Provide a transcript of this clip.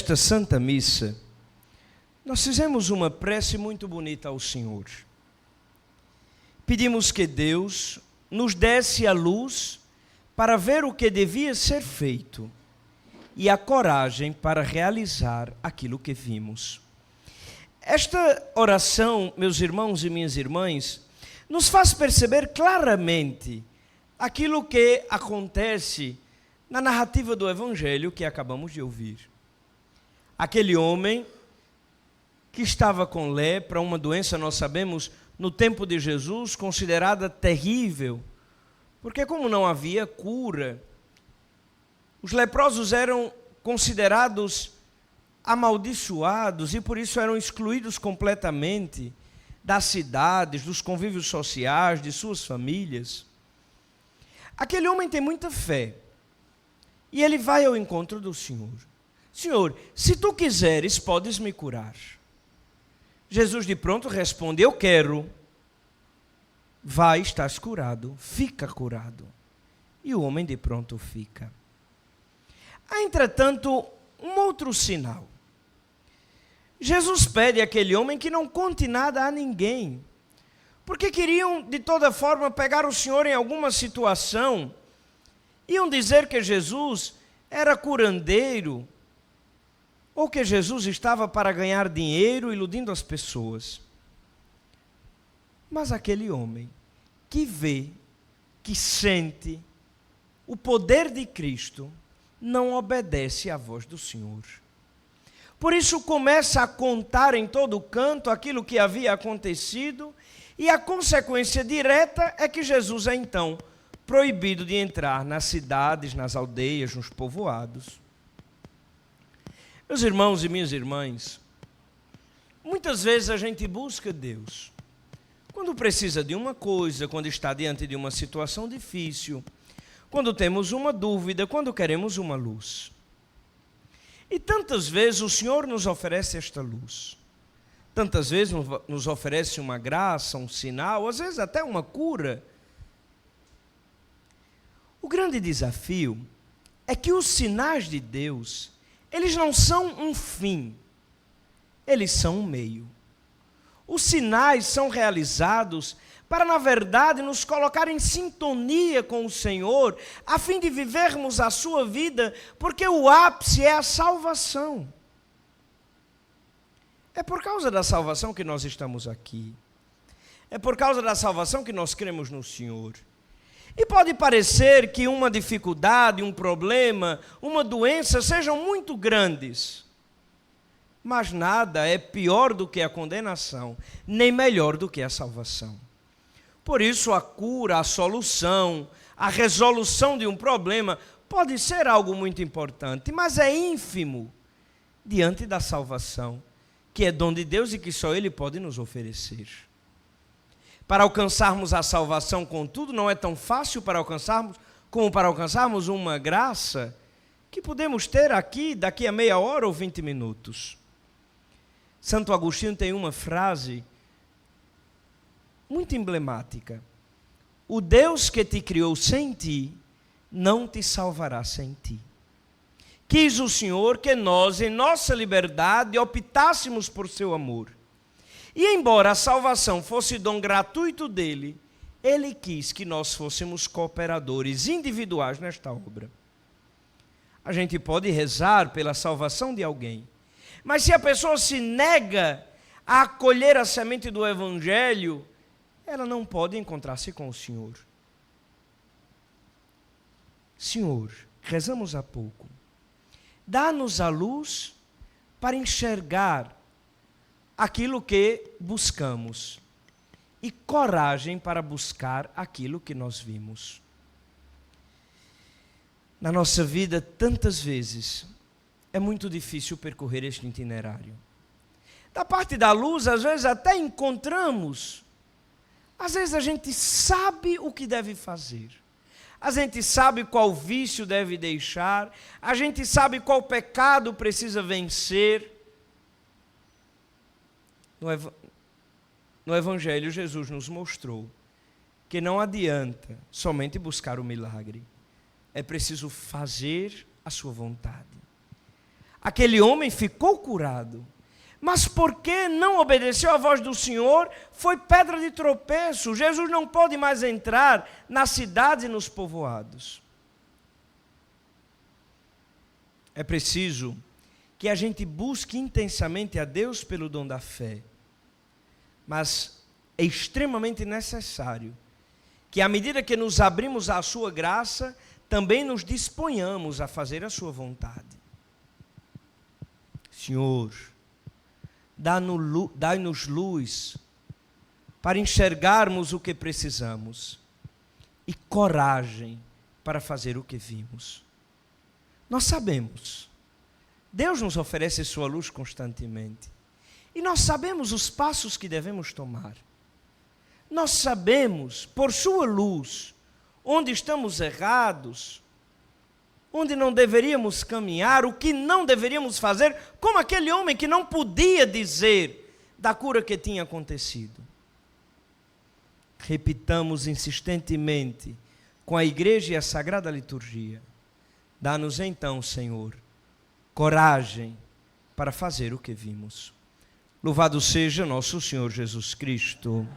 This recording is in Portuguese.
nesta Santa Missa, nós fizemos uma prece muito bonita ao Senhor. Pedimos que Deus nos desse a luz para ver o que devia ser feito e a coragem para realizar aquilo que vimos. Esta oração, meus irmãos e minhas irmãs, nos faz perceber claramente aquilo que acontece na narrativa do Evangelho que acabamos de ouvir. Aquele homem que estava com lepra, uma doença, nós sabemos, no tempo de Jesus, considerada terrível, porque como não havia cura, os leprosos eram considerados amaldiçoados e por isso eram excluídos completamente das cidades, dos convívios sociais, de suas famílias. Aquele homem tem muita fé e ele vai ao encontro do Senhor. Senhor, se tu quiseres, podes me curar. Jesus de pronto responde, eu quero. Vai, estás curado, fica curado. E o homem de pronto fica. Há, entretanto, um outro sinal. Jesus pede àquele homem que não conte nada a ninguém, porque queriam, de toda forma, pegar o Senhor em alguma situação. Iam dizer que Jesus era curandeiro, ou que Jesus estava para ganhar dinheiro, iludindo as pessoas. Mas aquele homem que vê, que sente o poder de Cristo, não obedece à voz do Senhor. Por isso começa a contar em todo canto aquilo que havia acontecido, e a consequência direta é que Jesus é então proibido de entrar nas cidades, nas aldeias, nos povoados. Meus irmãos e minhas irmãs, muitas vezes a gente busca Deus quando precisa de uma coisa, quando está diante de uma situação difícil, quando temos uma dúvida, quando queremos uma luz. E tantas vezes o Senhor nos oferece esta luz. Tantas vezes nos oferece uma graça, um sinal, às vezes até uma cura. O grande desafio é que os sinais de Deus, eles não são um fim, eles são um meio. Os sinais são realizados para, na verdade, nos colocar em sintonia com o Senhor, a fim de vivermos a sua vida, porque o ápice é a salvação. É por causa da salvação que nós estamos aqui. É por causa da salvação que nós cremos no Senhor. E pode parecer que uma dificuldade, um problema, uma doença sejam muito grandes. Mas nada é pior do que a condenação, nem melhor do que a salvação. Por isso a cura, a solução, a resolução de um problema pode ser algo muito importante, mas é ínfimo diante da salvação, que é dom de Deus e que só Ele pode nos oferecer. Para alcançarmos a salvação, contudo, não é tão fácil como para alcançarmos uma graça que podemos ter aqui, daqui a meia hora ou 20 minutos. Santo Agostinho tem uma frase muito emblemática. O Deus que te criou sem ti, não te salvará sem ti. Quis o Senhor que nós, em nossa liberdade, optássemos por seu amor. E embora a salvação fosse dom gratuito dele, ele quis que nós fôssemos cooperadores individuais nesta obra. A gente pode rezar pela salvação de alguém, mas se a pessoa se nega a acolher a semente do Evangelho, ela não pode encontrar-se com o Senhor. Senhor, rezamos há pouco, dá-nos a luz para enxergar aquilo que buscamos e coragem para buscar aquilo que nós vimos. Na nossa vida, tantas vezes, é muito difícil percorrer este itinerário. Da parte da luz, às vezes até encontramos. Às vezes a gente sabe o que deve fazer. A gente sabe qual vício deve deixar. A gente sabe qual pecado precisa vencer. No Evangelho, Jesus nos mostrou que não adianta somente buscar o milagre. É preciso fazer a sua vontade. Aquele homem ficou curado. Mas porque não obedeceu à voz do Senhor, foi pedra de tropeço. Jesus não pode mais entrar nas cidades e nos povoados. É preciso que a gente busque intensamente a Deus pelo dom da fé. Mas é extremamente necessário que, à medida que nos abrimos à sua graça, também nos disponhamos a fazer a sua vontade. Senhor, dai-nos luz para enxergarmos o que precisamos e coragem para fazer o que vimos. Nós sabemos, Deus nos oferece sua luz constantemente e nós sabemos os passos que devemos tomar. Nós sabemos, por sua luz, onde estamos errados, onde não deveríamos caminhar, o que não deveríamos fazer, como aquele homem que não podia dizer da cura que tinha acontecido. Repitamos insistentemente com a igreja e a sagrada liturgia. Dá-nos então, Senhor, coragem para fazer o que vimos. Louvado seja nosso Senhor Jesus Cristo.